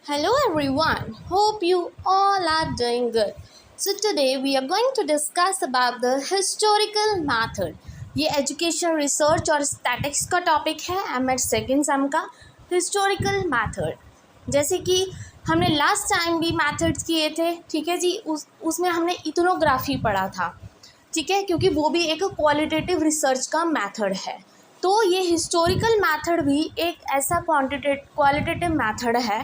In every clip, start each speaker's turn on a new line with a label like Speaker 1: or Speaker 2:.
Speaker 1: Hello everyone, hope you all are doing good. So today we are going to discuss about the historical method. ये education research और statics का topic है MEd second same का historical method. जैसे कि हमने last time भी methods किए थे, ठीक है जी। उसमें हमने इथनोग्राफी पढ़ा था, ठीक है, क्योंकि वो भी एक क्वालिटेटिव रिसर्च का मैथड है। तो ये हिस्टोरिकल मैथड भी एक ऐसा क्वालिटेटिव मैथड है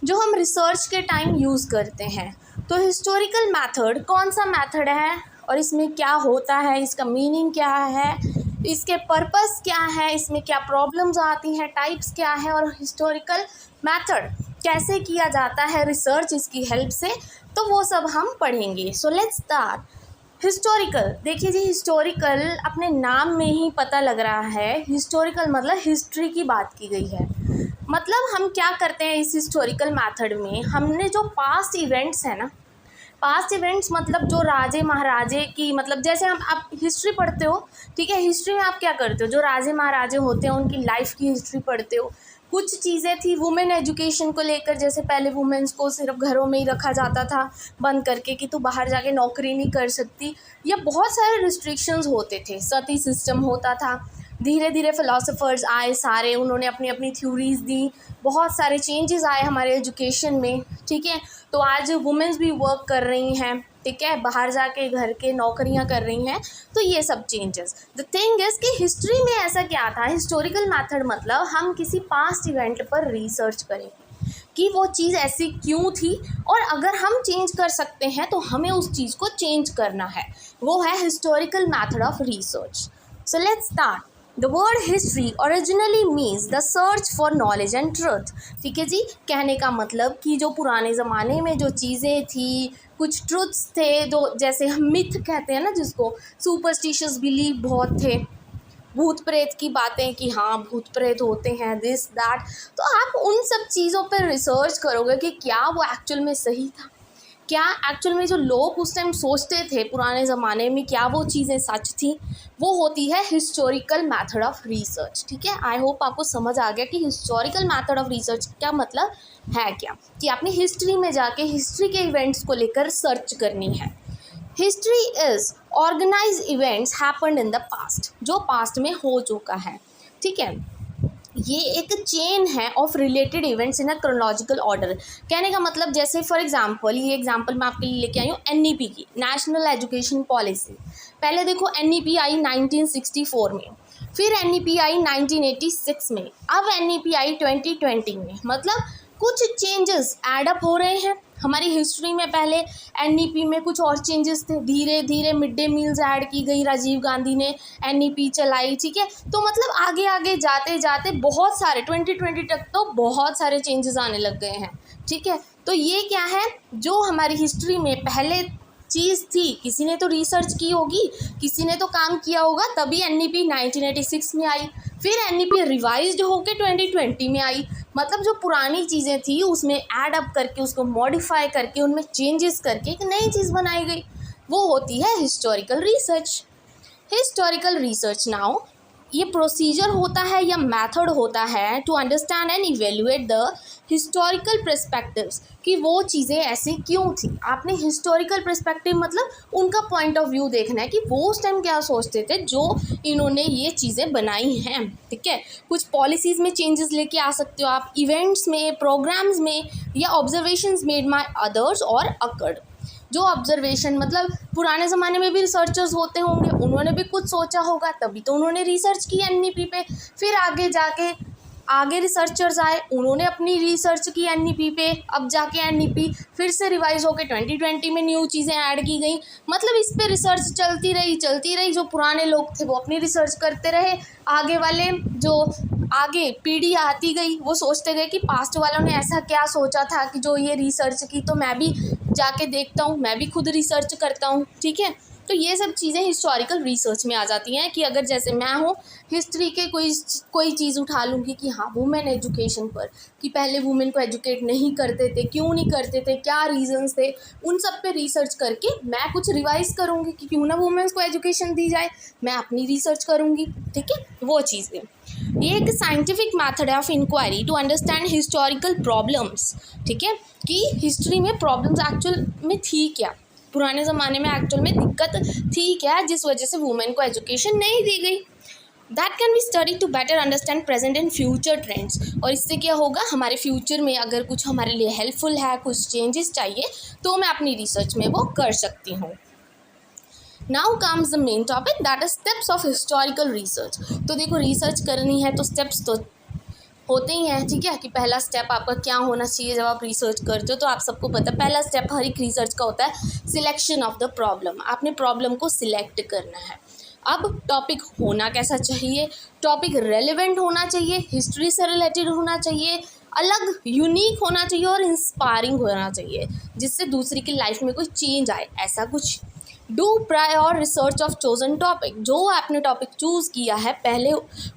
Speaker 1: जो हम रिसर्च के टाइम यूज़ करते हैं। तो हिस्टोरिकल मैथड कौन सा मैथड है और इसमें क्या होता है, इसका मीनिंग क्या है, इसके पर्पस क्या है, इसमें क्या प्रॉब्लम्स आती हैं, टाइप्स क्या है और हिस्टोरिकल मैथड कैसे किया जाता है रिसर्च इसकी हेल्प से, तो वो सब हम पढ़ेंगे। So let's start. हिस्टोरिकल, देखिए जी, हिस्टोरिकल अपने नाम में ही पता लग रहा है। हिस्टोरिकल मतलब हिस्ट्री की बात की गई है। मतलब हम क्या करते हैं इस हिस्टोरिकल मेथड में, हमने जो पास्ट इवेंट्स है ना, पास्ट इवेंट्स मतलब जो राजे महाराजे की, मतलब जैसे हम आप हिस्ट्री पढ़ते हो, ठीक है, हिस्ट्री में आप क्या करते हो, जो राजे महाराजे होते हैं उनकी लाइफ की हिस्ट्री पढ़ते हो। कुछ चीज़ें थी वुमेन एजुकेशन को लेकर, जैसे पहले वुमेन्स को सिर्फ घरों में ही रखा जाता था बंद करके कि तू बाहर जाके नौकरी नहीं कर सकती, या बहुत सारे रिस्ट्रिक्शंस होते थे, सती सिस्टम होता था। धीरे धीरे फ़िलासफ़र्स आए सारे, उन्होंने अपनी अपनी थ्योरीज़ दी, बहुत सारे चेंजेस आए हमारे एजुकेशन में, ठीक है। तो आज वुमेन्स भी वर्क कर रही हैं, ठीक है, बाहर जाके घर के नौकरियां कर रही हैं। तो ये सब चेंजेस, द थिंग इज़ कि हिस्ट्री में ऐसा क्या था, हिस्टोरिकल मेथड मतलब हम किसी पास्ट इवेंट पर रिसर्च करें कि वो चीज़ ऐसी क्यों थी, और अगर हम चेंज कर सकते हैं तो हमें उस चीज़ को चेंज करना है। वो है historical method of research. So let's start. The word history originally means the search for knowledge and truth, ठीक है जी। कहने का मतलब कि जो पुराने ज़माने में जो चीज़ें थी, कुछ ट्रुथ्स थे, जो जैसे हम मिथ कहते हैं ना, जिसको सुपरस्टिशियस बिलीव बहुत थे, भूत प्रेत की बातें कि हाँ भूत प्रेत होते हैं, दिस दैट। तो आप उन सब चीज़ों पर रिसर्च करोगे कि क्या वो एक्चुअल में सही था, क्या एक्चुअल में जो लोग उस टाइम सोचते थे पुराने ज़माने में, क्या वो चीज़ें सच थी। वो होती है हिस्टोरिकल मेथड ऑफ रिसर्च, ठीक है। आई होप आपको समझ आ गया कि हिस्टोरिकल मेथड ऑफ रिसर्च क्या मतलब है, क्या कि आपने हिस्ट्री में जाके हिस्ट्री के इवेंट्स को लेकर सर्च करनी है। History is organise events happened in the past, जो पास्ट में हो चुका है, ठीक है। ये एक चेन है of related events in a chronological order. कहने का मतलब, जैसे फॉर एग्जांपल, ये एग्जांपल मैं आपके लिए लेके आई हूँ एनईपी की, नेशनल एजुकेशन पॉलिसी। पहले देखो एनईपी आई 1964 में, फिर एनईपी आई 1986 में, अब एनईपी आई 2020 में। मतलब कुछ चेंजेस एड अप हो रहे हैं। हमारी हिस्ट्री में पहले एनईपी में कुछ और चेंजेस थे, धीरे धीरे मिड डे मील्स ऐड की गई, राजीव गांधी ने एनईपी चलाई, ठीक है। तो मतलब आगे आगे जाते जाते बहुत सारे 2020 तक तो बहुत सारे चेंजेस आने लग गए हैं, ठीक है। तो ये क्या है, जो हमारी हिस्ट्री में पहले चीज़ थी, किसी ने तो रिसर्च की होगी, किसी ने तो काम किया होगा, तभी एनईपी 1986 में आई, फिर एनईपी रिवाइज्ड होकर 2020 में आई। मतलब जो पुरानी चीज़ें थी उसमें ऐड अप करके, उसको मॉडिफाई करके, उनमें चेंजेस करके एक नई चीज़ बनाई गई, वो होती है historical research. Historical research now, ये प्रोसीजर होता है या मेथड होता है to understand and evaluate the historical perspectives, कि वो चीज़ें ऐसी क्यों थी। आपने हिस्टोरिकल पर्सपेक्टिव मतलब उनका पॉइंट ऑफ व्यू देखना है कि वो उस टाइम क्या सोचते थे जो इन्होंने ये चीज़ें बनाई हैं, ठीक है। कुछ पॉलिसीज़ में चेंजेस लेके आ सकते हो आप, इवेंट्स में, प्रोग्राम्स में, या ऑब्जर्वेशंस मेड बाय अदर्स और अकर्ड। जो ऑब्जर्वेशन मतलब पुराने ज़माने में भी रिसर्चर्स होते होंगे, उन्होंने भी कुछ सोचा होगा, तभी तो उन्होंने रिसर्च की एनईपी पे। फिर आगे जाके आगे रिसर्चर्स आए, उन्होंने अपनी रिसर्च की एनईपी पे, अब जाके एनईपी फिर से रिवाइज होकर 2020 में न्यू चीज़ें ऐड की गई। मतलब इस पे रिसर्च चलती रही। जो पुराने लोग थे वो अपनी रिसर्च करते रहे, आगे वाले जो आगे पीढ़ी आती गई वो सोचते गए कि पास्ट वालों ने ऐसा क्या सोचा था कि जो ये रिसर्च की, तो मैं भी जाके देखता हूँ, मैं भी खुद रिसर्च करता हूँ, ठीक है। तो ये सब चीज़ें हिस्टोरिकल रिसर्च में आ जाती हैं कि अगर जैसे मैं हूँ हिस्ट्री के कोई चीज़ उठा लूँगी कि हाँ वुमेन एजुकेशन पर, कि पहले वुमेन को एजुकेट नहीं करते थे, क्यों नहीं करते थे, क्या रीजंस थे, उन सब पे रिसर्च करके मैं कुछ रिवाइज करूँगी कि क्यों ना वुमेन्स को एजुकेशन दी जाए, मैं अपनी रिसर्च करूँगी। ठीक है, वो चीज़ें। ये एक साइंटिफिक मेथड है of inquiry to understand historical problems. ठीक है, कि हिस्ट्री में प्रॉब्लम्स एक्चुअल में थी क्या, पुराने ज़माने में एक्चुअल में दिक्कत थी क्या जिस वजह से वुमेन को एजुकेशन नहीं दी गई। That can be study to better understand present and future trends. और इससे क्या होगा, हमारे फ्यूचर में अगर कुछ हमारे लिए हेल्पफुल है, कुछ चेंजेस चाहिए, तो मैं अपनी रिसर्च में वो कर सकती हूँ। Now comes the main topic, that is steps of historical research. तो देखो रिसर्च करनी है तो स्टेप्स तो होते ही हैं। ठीक है, कि पहला स्टेप आपका क्या होना चाहिए जब आप रिसर्च करते हो, तो आप सबको पता है पहला स्टेप हर एक रिसर्च का होता है सिलेक्शन ऑफ द प्रॉब्लम। आपने प्रॉब्लम को सिलेक्ट करना है। अब टॉपिक होना कैसा चाहिए, टॉपिक रेलेवेंट होना चाहिए, हिस्ट्री से रिलेटेड होना चाहिए, अलग यूनिक होना चाहिए और इंस्पायरिंग होना चाहिए, जिससे दूसरी की लाइफ में कोई चेंज आए, ऐसा कुछ। Do prior research of chosen topic. जो आपने टॉपिक चूज़ किया है पहले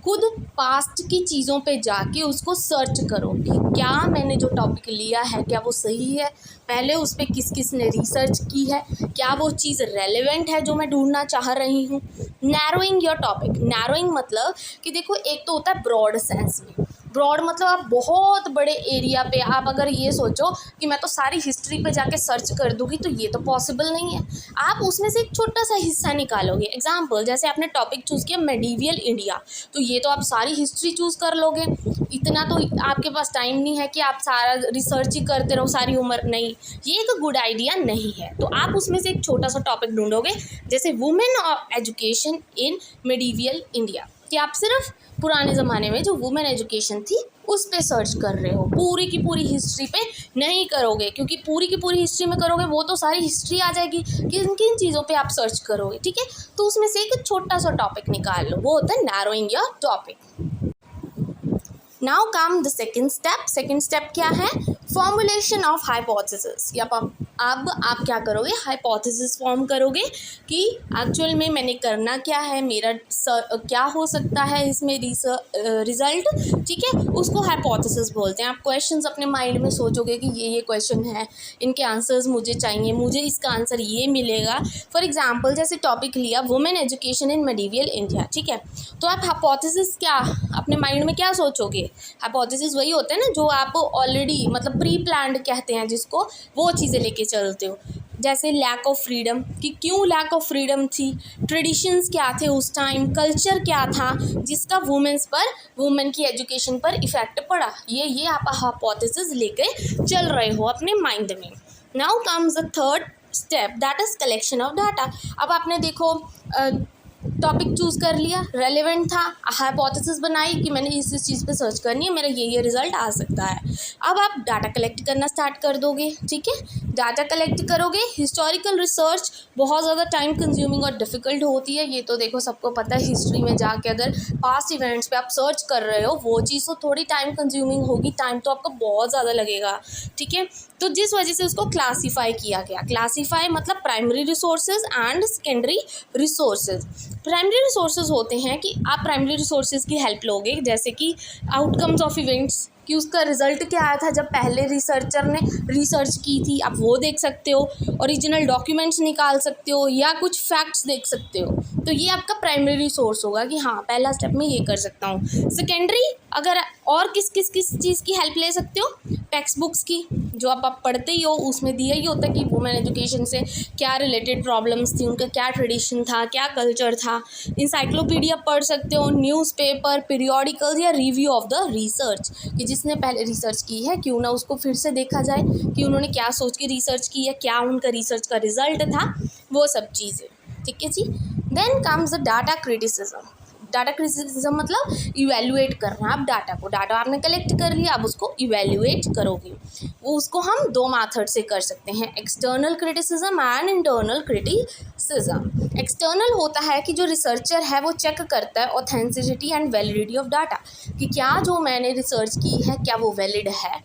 Speaker 1: खुद पास्ट की चीज़ों पे जाके उसको सर्च करो कि क्या मैंने जो टॉपिक लिया है क्या वो सही है, पहले उस पर किस किस ने रिसर्च की है, क्या वो चीज़ रेलेवेंट है जो मैं ढूंढना चाह रही हूँ। Narrowing your topic. नैरोइंग मतलब कि देखो एक तो होता है ब्रॉड सेंस में, ब्रॉड मतलब आप बहुत बड़े एरिया पे आप अगर ये सोचो कि मैं तो सारी हिस्ट्री पे जाके सर्च कर दूंगी, तो ये तो पॉसिबल नहीं है। आप उसमें से एक छोटा सा हिस्सा निकालोगे। एग्जाम्पल, जैसे आपने टॉपिक चूज़ किया मेडिवियल इंडिया, तो ये तो आप सारी हिस्ट्री चूज़ कर लोगे, इतना तो आपके पास टाइम नहीं है कि आप सारा रिसर्च ही करते रहो सारी उम्र, नहीं, ये एक गुड आइडिया नहीं है। तो आप उसमें से एक छोटा सा टॉपिक ढूंढोगे, जैसे women education in medieval India, कि आप सिर्फ पुराने ज़माने में जो वुमेन एजुकेशन थी उस पे सर्च कर रहे हो, पूरी की पूरी हिस्ट्री पे नहीं करोगे, क्योंकि पूरी की पूरी हिस्ट्री में करोगे वो तो सारी हिस्ट्री आ जाएगी, किन किन चीज़ों पे आप सर्च करोगे। ठीक है, तो उसमें से एक छोटा सा टॉपिक निकाल लो, वो होता है narrowing your topic. Now come the second step. Second step क्या है, फॉर्मुलेशन ऑफ हाइपोथेसिस। या अब आप क्या करोगे, हाइपोथेसिस फॉर्म करोगे कि एक्चुअल में मैंने करना क्या है, मेरा क्या हो सकता है इसमें रिजल्ट। ठीक है, उसको हाइपोथेसिस बोलते हैं। आप क्वेश्चंस अपने माइंड में सोचोगे कि ये क्वेश्चन है, इनके आंसर्स मुझे चाहिए, मुझे इसका आंसर ये मिलेगा। फॉर एग्जाम्पल, जैसे टॉपिक लिया women education in medieval India, ठीक है, तो आप हाइपोथेसिस क्या अपने माइंड में क्या सोचोगे। हाइपोथेसिस वही होते हैं ना जो आप ऑलरेडी मतलब प्री प्लान्ड कहते हैं जिसको, वो चीज़ें लेके चलते हो। जैसे लैक ऑफ फ्रीडम, कि क्यों लैक ऑफ फ्रीडम थी, ट्रेडिशंस क्या थे उस टाइम, कल्चर क्या था जिसका वुमेन की एजुकेशन पर इफेक्ट पड़ा, ये आप हाइपोथेसिस लेके चल रहे हो अपने माइंड में। Now comes the third step, that is collection of data. अब आपने देखो टॉपिक चूज़ कर लिया, रेलेवेंट था, हाइपोथेसिस बनाई कि मैंने इस चीज़ पे सर्च करनी है, मेरा ये रिजल्ट आ सकता है। अब आप डाटा कलेक्ट करना स्टार्ट कर दोगे। ठीक है, डाटा कलेक्ट करोगे। हिस्टोरिकल रिसर्च बहुत ज़्यादा टाइम कंज्यूमिंग और डिफ़िकल्ट होती है, ये तो देखो सबको पता है। हिस्ट्री में जाके अगर पास्ट इवेंट्स पे आप सर्च कर रहे हो, वो चीज़ तो थोड़ी टाइम कंज्यूमिंग होगी, टाइम तो आपका बहुत ज़्यादा लगेगा। ठीक है, तो जिस वजह से उसको क्लासीफाई किया गया। क्लासीफाई मतलब primary resources and secondary resources. Primary resources होते हैं कि आप प्राइमरी रिसोर्सेज की हेल्प लोगे, जैसे कि आउटकम्स ऑफ इवेंट्स, कि उसका रिजल्ट क्या आया था जब पहले रिसर्चर ने रिसर्च की थी, आप वो देख सकते हो, ओरिजिनल डॉक्यूमेंट्स निकाल सकते हो, या कुछ फैक्ट्स देख सकते हो। तो ये आपका प्राइमरी रिसोर्स होगा कि हाँ पहला स्टेप में ये कर सकता हूँ। सेकेंडरी, अगर और किस चीज़ की हेल्प ले सकते हो, टेक्स्ट बुक्स की, जो आप पढ़ते ही हो, उसमें दिया ही होता है कि वुमेन एजुकेशन से क्या रिलेटेड प्रॉब्लम्स थी, उनका क्या ट्रेडिशन था, क्या कल्चर था। इंसाइक्लोपीडिया पढ़ सकते हो, न्यूज़पेपर, पीरियोडिकल्स या रिव्यू ऑफ द रिसर्च, कि जिसने पहले रिसर्च की है क्यों ना उसको फिर से देखा जाए कि उन्होंने क्या सोच के रिसर्च की है, क्या उनका रिसर्च का रिजल्ट था, वो सब चीज़ें। ठीक है जी। Then comes the data criticism. Data criticism मतलब इवेल्युएट करना। आप डाटा आपने कलेक्ट कर लिया, अब उसको इवेल्युएट करोगे। वो उसको हम दो मेथड से कर सकते हैं, external criticism and internal criticism. External होता है कि जो रिसर्चर है वो चेक करता है authenticity and validity of data, कि क्या जो मैंने रिसर्च की है क्या वो वैलिड है।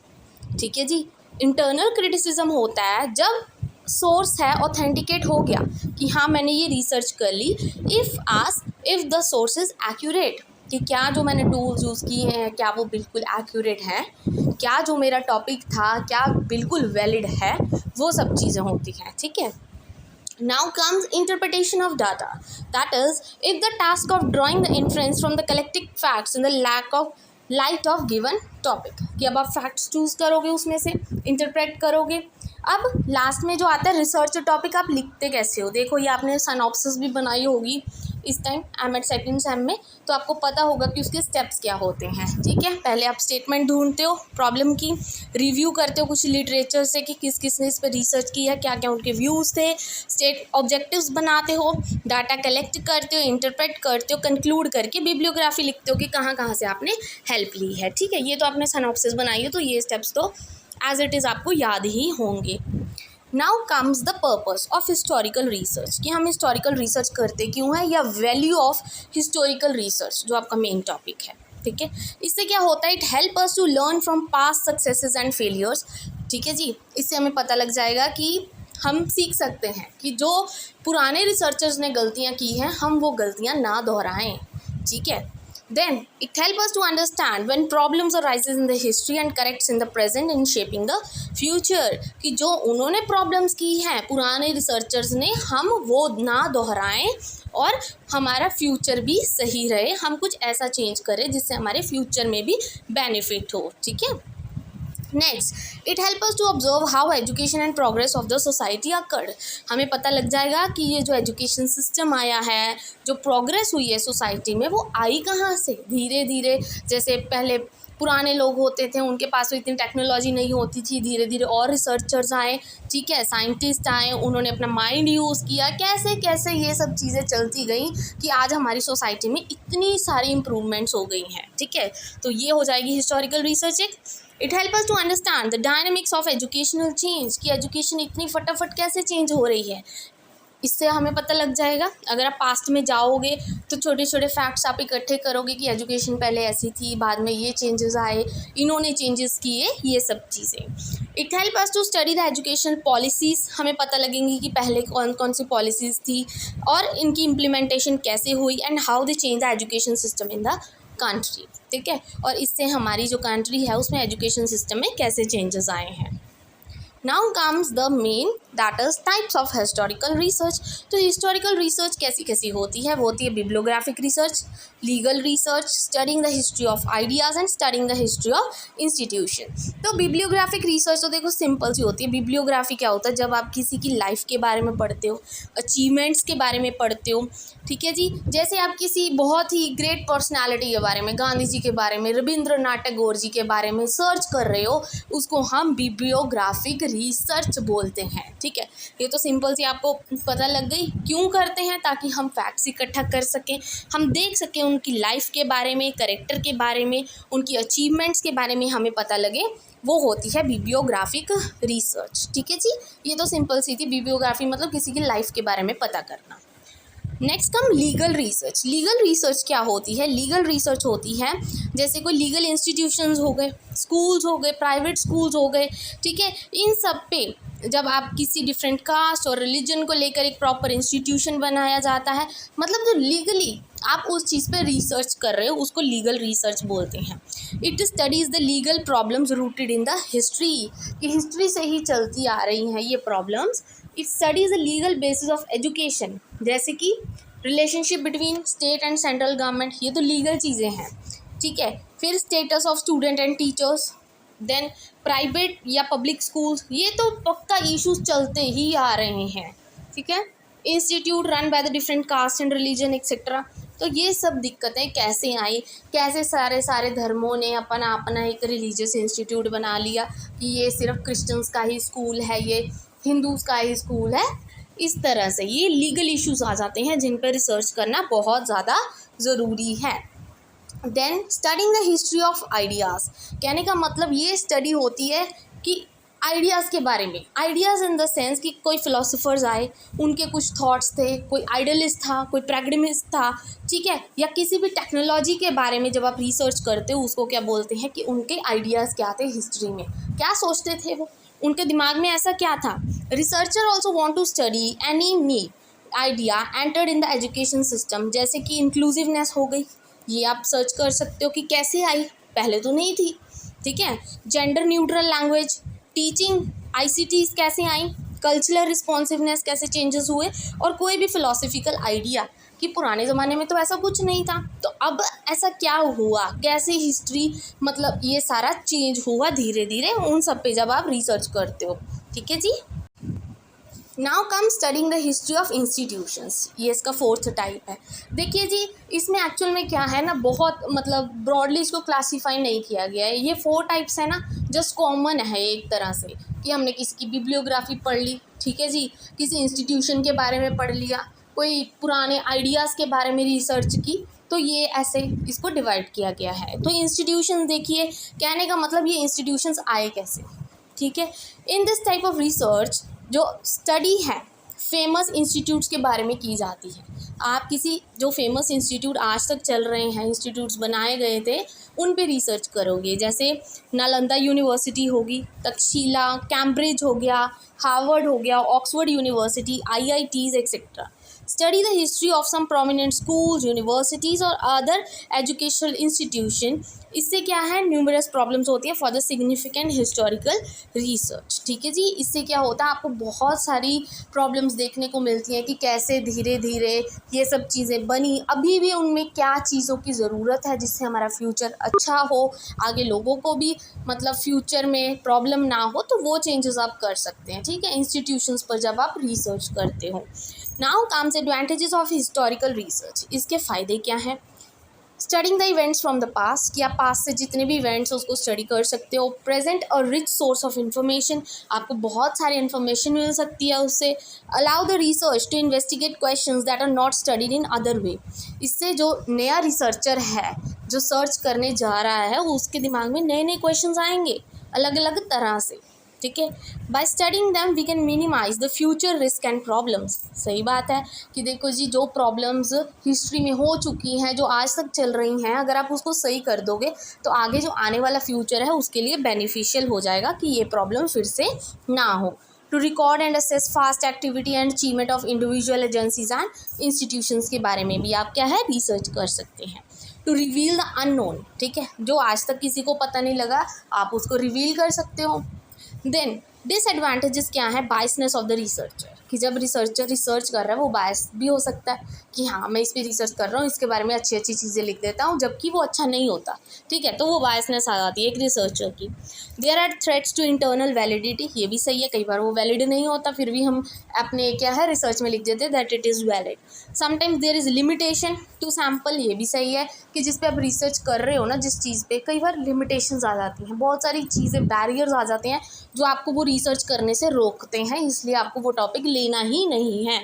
Speaker 1: ठीक है जी। इंटरनल क्रिटिसिज्म होता है जब सोर्स है ऑथेंटिकेट हो गया कि हाँ मैंने ये रिसर्च कर ली, if the source is accurate, कि क्या जो मैंने टूल्स यूज़ किए हैं क्या वो बिल्कुल एक्यूरेट हैं, क्या जो मेरा टॉपिक था क्या बिल्कुल वैलिड है, वो सब चीज़ें होती हैं। ठीक है। Now comes interpretation of data. That is, if the task of drawing the inference from the collected facts in the light of given topic, कि अब आप फैक्ट्स चूज़ करोगे, उसमें से इंटरप्रेट करोगे। अब लास्ट में जो आता है रिसर्च टॉपिक, आप लिखते कैसे हो। देखो ये आपने सिनॉप्सिस भी बनाई होगी इस time M Ed second sem में, तो आपको पता होगा कि उसके स्टेप्स क्या होते हैं। ठीक है। पहले आप स्टेटमेंट ढूंढते हो प्रॉब्लम की, रिव्यू करते हो कुछ लिटरेचर से कि किस किस ने इस पर रिसर्च किया, क्या क्या उनके व्यूज़ थे, स्टेट ऑब्जेक्टिव्स बनाते हो, डाटा कलेक्ट करते हो, इंटरप्रेट करते हो, कंक्लूड करके बिब्लियोग्राफी लिखते हो कि कहाँ कहाँ से आपने हेल्प ली है। ठीक है। ये तो आपने सिनॉप्सिस बनाई है, तो ये स्टेप्स तो एज इट इज़ आपको याद ही होंगे। Now comes the purpose of historical research, कि हम हिस्टोरिकल रिसर्च करते क्यों है, या वैल्यू ऑफ हिस्टोरिकल रिसर्च जो आपका मेन टॉपिक है। ठीक है। इससे क्या होता है, it help us to learn from past successes and failures. ठीक है जी। इससे हमें पता लग जाएगा कि हम सीख सकते हैं कि जो पुराने रिसर्चर्स ने गलतियाँ की हैं हम वो गलतियाँ ना दोहराएं। ठीक है। Then it helps us to understand when problems arises in the history and corrects in the present in shaping the future, कि जो उन्होंने प्रॉब्लम्स की हैं पुराने रिसर्चर्स ने, हम वो ना दोहराएं और हमारा फ्यूचर भी सही रहे, हम कुछ ऐसा चेंज करें जिससे हमारे फ्यूचर में भी बेनिफिट हो। ठीक है। Next, it help us to observe how education and progress of the society occurred. हमें पता लग जाएगा कि ये जो एजुकेशन सिस्टम आया है, जो प्रोग्रेस हुई है सोसाइटी में, वो आई कहाँ से। धीरे धीरे, जैसे पहले पुराने लोग होते थे उनके पास तो इतनी टेक्नोलॉजी नहीं होती थी, धीरे धीरे और रिसर्चर्स आए, ठीक है, साइंटिस्ट आए, उन्होंने अपना माइंड यूज़ किया, कैसे कैसे ये सब चीज़ें चलती गई कि आज हमारी सोसाइटी में इतनी सारी इम्प्रूवमेंट्स हो गई हैं। ठीक है। तो ये हो जाएगी हिस्टोरिकल रिसर्च एक। It help us to understand the dynamics of educational change, कि एजुकेशन इतनी फटाफट कैसे चेंज हो रही है, इससे हमें पता लग जाएगा। अगर आप पास्ट में जाओगे तो छोटे छोटे फैक्ट्स आप इकट्ठे करोगे कि एजुकेशन पहले ऐसी थी, बाद में ये चेंजेस आए, इन्होंने चेंजेस किए, ये सब चीज़ें। It help us to study the educational policies, हमें पता लगेंगी कि पहले कौन कौन सी पॉलिसीज़ थी और इनकी इम्प्लीमेंटेशन कैसे हुई, and how they change the education system in the country. ठीक है। और इससे हमारी जो कंट्री है उसमें एजुकेशन सिस्टम में कैसे चेंजेस आए हैं। Now comes the main, that is types of historical research. तो हिस्टोरिकल रिसर्च कैसी कैसी होती है, वो होती है bibliographic research, legal research, studying the history of ideas and studying the history of institution. तो बिब्लियोग्राफिक रिसर्च तो देखो सिंपल सी होती है। बिब्लियोग्राफी क्या होता है, जब आप किसी की लाइफ के बारे में पढ़ते हो, अचीवमेंट्स के बारे में पढ़ते हो। ठीक है जी। जैसे आप किसी बहुत ही ग्रेट पर्सनैलिटी के बारे में, गांधी जी के बारे में, रविंद्रनाथ टैगोर जी के बारे में सर्च कर रहे हो, उसको हम बिब्लियोग्राफिक रिसर्च बोलते हैं। ठीक है। ये तो सिंपल सी आपको पता लग गई। क्यों करते हैं, ताकि हम फैक्ट्स इकट्ठा कर सकें, हम देख सकें उनकी लाइफ के बारे में, करेक्टर के बारे में, उनकी अचीवमेंट्स के बारे में हमें पता लगे, वो होती है बिब्लियोग्राफिक रिसर्च। ठीक है जी। ये तो सिंपल सी थी। बिब्लियोग्राफी मतलब किसी की लाइफ के बारे में पता करना। Next come legal research. Legal research क्या होती है, लीगल रिसर्च होती है जैसे कोई लीगल इंस्टीट्यूशंस हो गए, स्कूल्स हो गए, प्राइवेट स्कूल्स हो गए। ठीक है। इन सब पे जब आप किसी डिफरेंट कास्ट और रिलीजन को लेकर एक प्रॉपर इंस्टीट्यूशन बनाया जाता है, मतलब जो लीगली आप उस चीज़ पे रिसर्च कर रहे हो, उसको लीगल रिसर्च बोलते हैं। It studies the legal problems rooted in the history, कि हिस्ट्री से ही चलती आ रही हैं ये problems. It studies the legal basis of education, जैसे कि relationship between state and central government, ये तो लीगल चीज़ें हैं। ठीक है। फिर status of student and teachers, then private या पब्लिक स्कूल्स, ये तो पक्का इश्यूज चलते ही आ रहे हैं। ठीक है। Institute run by the different caste and religion etcetera, तो ये सब दिक्कतें कैसे आई, कैसे सारे धर्मों ने अपना अपना एक रिलीजियस इंस्टीट्यूट बना लिया कि ये सिर्फ क्रिश्चियंस का ही स्कूल है, ये हिंदूज़ का ही स्कूल है। इस तरह से ये लीगल इश्यूज आ जाते हैं जिन पर रिसर्च करना बहुत ज़्यादा ज़रूरी है। Then studying the history of ideas, कहने का मतलब ये स्टडी होती है कि आइडियाज़ के बारे में, आइडियाज़ इन द सेंस कि कोई फिलोसोफर्स आए, उनके कुछ थॉट्स थे, कोई आइडियलिस्ट था, कोई प्रैग्मेटिस्ट था। ठीक है। या किसी भी टेक्नोलॉजी के बारे में जब आप रिसर्च करते हो, उसको क्या बोलते हैं कि उनके आइडियाज़ क्या थे, हिस्ट्री में क्या सोचते थे वो, उनके दिमाग में ऐसा क्या था? Researcher also want to study any new idea entered in the education system, जैसे कि इंक्लूसिवनेस हो गई, ये आप सर्च कर सकते हो कि कैसे आई, पहले तो नहीं थी, ठीक है। Gender neutral language, teaching ICTs कैसे आई, कल्चरल रिस्पॉन्सिवनेस कैसे चेंजेस हुए, और कोई भी फिलोसफिकल आइडिया कि पुराने ज़माने में तो ऐसा कुछ नहीं था, तो अब ऐसा क्या हुआ, कैसे हिस्ट्री, मतलब ये सारा चेंज हुआ धीरे धीरे, उन सब पे जब आप रिसर्च करते हो, ठीक है जी। Now come studying the history of institutions, ये इसका फोर्थ टाइप है। देखिए जी, इसमें एक्चुअल में क्या है ना, बहुत मतलब ब्रॉडली इसको क्लासीफाई नहीं किया गया है। ये 4 टाइप्स है ना, जस्ट कॉमन है एक तरह से, कि हमने किसी की बिब्लियोग्राफी पढ़ ली, ठीक है जी, किसी इंस्टीट्यूशन के बारे में पढ़ लिया, कोई पुराने आइडियाज़ के बारे में रिसर्च की, तो ये ऐसे इसको डिवाइड किया गया है। तो इंस्टीट्यूशन देखिए, कहने का मतलब ये इंस्टीट्यूशंस आए कैसे, ठीक है। In this type of research जो स्टडी है फेमस इंस्टीट्यूट्स के बारे में की जाती है। आप किसी जो फेमस इंस्टीट्यूट आज तक चल रहे हैं, इंस्टीट्यूट्स बनाए गए थे, उन पे रिसर्च करोगे, जैसे नालंदा यूनिवर्सिटी होगी, तक्षशिला, कैम्ब्रिज हो गया, हार्वर्ड हो गया, Oxford university, IITs etcetera. Study the history of some prominent schools, universities और other educational institution। इससे क्या है, न्यूमरस प्रॉब्लम्स होती है for the significant historical research, ठीक है जी। इससे क्या होता है, आपको बहुत सारी प्रॉब्लम्स देखने को मिलती हैं कि कैसे धीरे धीरे ये सब चीज़ें बनी, अभी भी उनमें क्या चीज़ों की ज़रूरत है जिससे हमारा फ्यूचर अच्छा हो, आगे लोगों को भी मतलब फ्यूचर में प्रॉब्लम ना हो, तो वो चेंजेस आप कर सकते हैं, ठीक है, इंस्टीट्यूशंस पर जब आप रिसर्च करते हो। Now comes advantages of historical research. इसके फ़ायदे क्या हैं? Studying the events from the past, कि आप पास्ट से जितने भी इवेंट्स उसको स्टडी कर सकते हो। प्रेजेंट और रिच सोर्स ऑफ इन्फॉर्मेशन, आपको बहुत सारी इन्फॉर्मेशन मिल सकती है उससे। Allow the research to investigate questions that are not studied in other way, इससे जो नया रिसर्चर है जो सर्च करने जा रहा है, उसके दिमाग में नए नए क्वेश्चंस आएंगे अलग अलग तरह से, ठीक है। By studying them we can minimise the future risk and problems. सही बात है कि देखो जी, जो प्रॉब्लम्स हिस्ट्री में हो चुकी हैं, जो आज तक चल रही हैं, अगर आप उसको सही कर दोगे तो आगे जो आने वाला फ्यूचर है उसके लिए बेनिफिशियल हो जाएगा कि ये प्रॉब्लम फिर से ना हो। To record and assess fast activity and achievement of individual agencies and institutions के बारे में भी आप क्या है, रिसर्च कर सकते हैं। टू रिवील द अननोन, ठीक है, जो आज तक किसी को पता नहीं लगा आप उसको रिवील कर सकते हो। देन डिसएडवांटेजेस क्या है, बायसनेस ऑफ द रिसर्चर, कि जब रिसर्चर रिसर्च कर रहा है वो बायस भी हो सकता है कि हाँ मैं इस पर रिसर्च कर रहा हूँ, इसके बारे में अच्छी अच्छी चीज़ें लिख देता हूँ, जबकि वो अच्छा नहीं होता, ठीक है, तो वो बायसनेस आ जाती है एक रिसर्चर की। There are threats to internal validity, ये भी सही है, कई बार वो वैलिड नहीं होता, फिर भी हम अपने क्या है रिसर्च में लिख देते हैं that it is valid. Sometimes there is limitation to sample, ये भी सही है कि जिस पे आप रिसर्च कर रहे हो ना, जिस चीज़ पे, कई बार लिमिटेशंस आ जाती हैं, बहुत सारी चीज़ें बैरियर्स आ जाते हैं जो आपको वो रिसर्च करने से रोकते हैं, इसलिए आपको वो टॉपिक लेना ही नहीं है।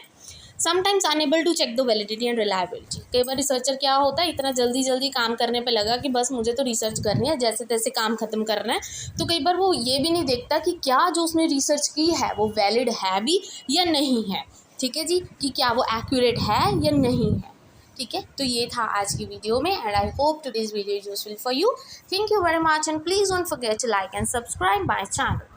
Speaker 1: Sometimes unable to check the validity and reliability, कई बार रिसर्चर क्या होता है, इतना जल्दी जल्दी काम करने पे लगा कि बस मुझे तो रिसर्च करनी है, जैसे तैसे काम खत्म करना है, तो कई बार वो ये भी नहीं देखता कि क्या जो उसने रिसर्च की है वो वैलिड है भी या नहीं है, ठीक है जी, कि क्या वो एक्यूरेट है या नहीं है, ठीक है। तो ये था आज की वीडियो में, and I hope today's video is useful for you. Thank you very much and please don't forget to like and subscribe my channel.